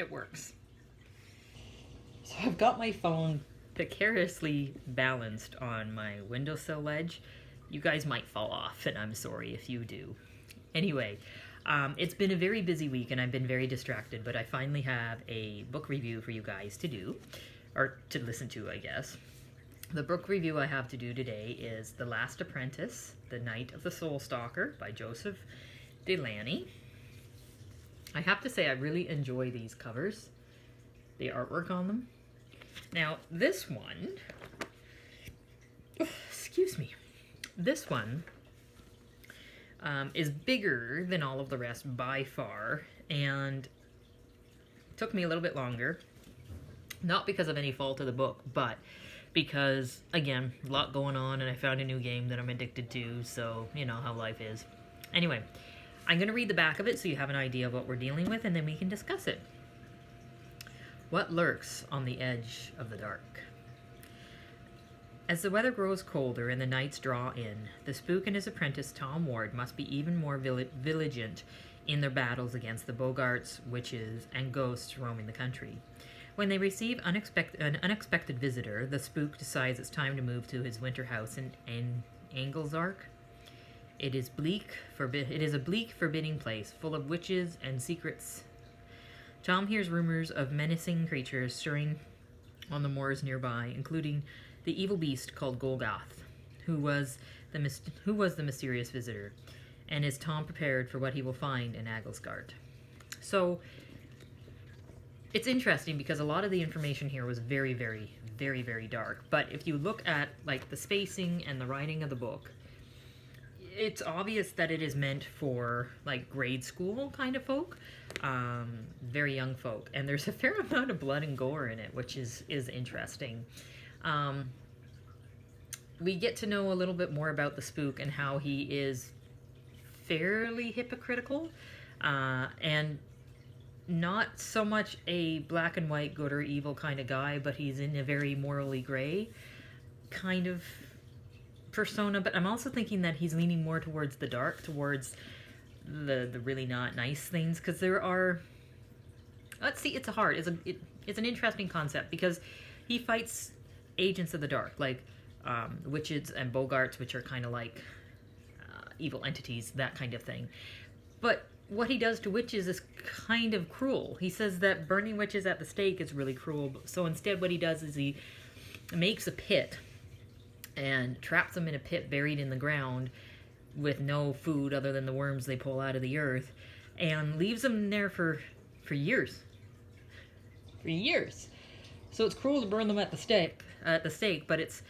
it works. So I've got my phone precariously balanced on my windowsill ledge. You guys might fall off, and I'm sorry if you do. Anyway, it's been a very busy week, and I've been very distracted, but I finally have a book review for you guys to do, or to listen to, I guess. The book review I have to do today is The Last Apprentice, The Night of the Soul Stalker by Joseph Delaney. I have to say I really enjoy these covers, the artwork on them. Now, this one, excuse me, this one is bigger than all of the rest by far, and took me a little bit longer, not because of any fault of the book, but because, again, a lot going on, and I found a new game that I'm addicted to, so you know how life is. Anyway, I'm going to read the back of it so you have an idea of what we're dealing with, and then we can discuss it. What lurks on the edge of the dark? As the weather grows colder and the nights draw in, the spook and his apprentice Tom Ward must be even more vigilant in their battles against the Bogarts, witches, and ghosts roaming the country. When they receive an unexpected visitor, the spook decides it's time to move to his winter house in Anglesark. It is a bleak, forbidding place, full of witches and secrets. Tom hears rumors of menacing creatures stirring on the moors nearby, including the evil beast called Golgoth, who was the mysterious visitor, and is Tom prepared for what he will find in Anglesark? So, it's interesting because a lot of the information here was very, very, very, very dark. But if you look at like the spacing and the writing of the book, it's obvious that it is meant for like grade school kind of folk, very young folk. And there's a fair amount of blood and gore in it, which is interesting. We get to know a little bit more about the spook and how he is fairly hypocritical, and not so much a black and white good or evil kind of guy, but he's in a very morally gray kind of persona. But I'm also thinking that he's leaning more towards the dark, towards the really not nice things, because there are, let's see, it's an interesting concept, because he fights agents of the dark, like witches and Bogarts, which are kind of like evil entities, that kind of thing. But what he does to witches is kind of cruel. He says that burning witches at the stake is really cruel. So instead what he does is he makes a pit and traps them in a pit buried in the ground with no food other than the worms they pull out of the earth, and leaves them there for years. For years. So it's cruel to burn them at the stake, but it's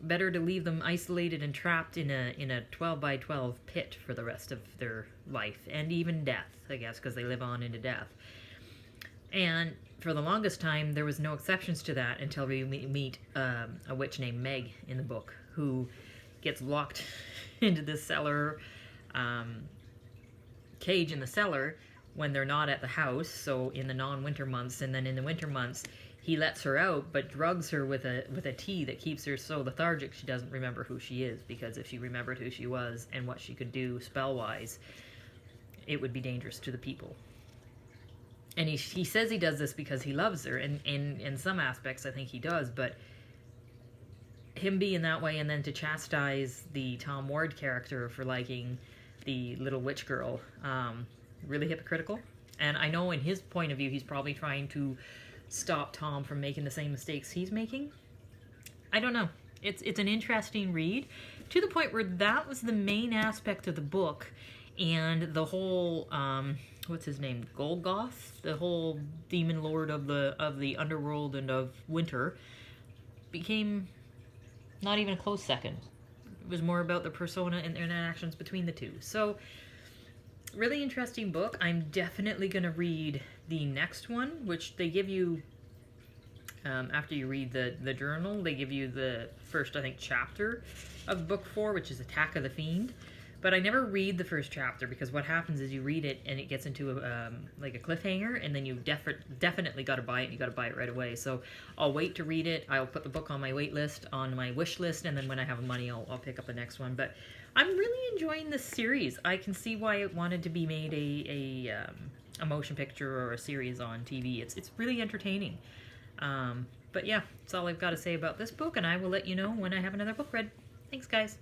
better to leave them isolated and trapped in a 12 by 12 pit for the rest of their life, and even death, I guess, because they live on into death. And for the longest time, there was no exceptions to that until we meet a witch named Meg in the book, who gets locked into this cellar, cage in the cellar when they're not at the house, so in the non-winter months, and then in the winter months, he lets her out, but drugs her with a tea that keeps her so lethargic she doesn't remember who she is, because if she remembered who she was and what she could do spell-wise, it would be dangerous to the people. And he says he does this because he loves her, and in some aspects I think he does, but him being that way and then to chastise the Tom Ward character for liking the little witch girl, really hypocritical. And I know in his point of view he's probably trying to stop Tom from making the same mistakes he's making. I don't know. It's an interesting read, to the point where that was the main aspect of the book, and the whole what's his name, Golgoth, the whole demon lord of the underworld and of winter, became not even a close second. It was more about the persona and interactions between the two. So, really interesting book. I'm definitely going to read the next one, which they give you, after you read the journal, they give you the first, I think, chapter of book 4, which is Attack of the Fiend. But I never read the first chapter, because what happens is you read it and it gets into like a cliffhanger, and then you definitely got to buy it, and you got to buy it right away. So I'll wait to read it. I'll put the book on my wait list, on my wish list, and then when I have money, I'll pick up the next one. But I'm really enjoying this series. I can see why it wanted to be made a motion picture or a series on TV. It's really entertaining. But yeah, that's all I've got to say about this book, and I will let you know when I have another book read. Thanks, guys.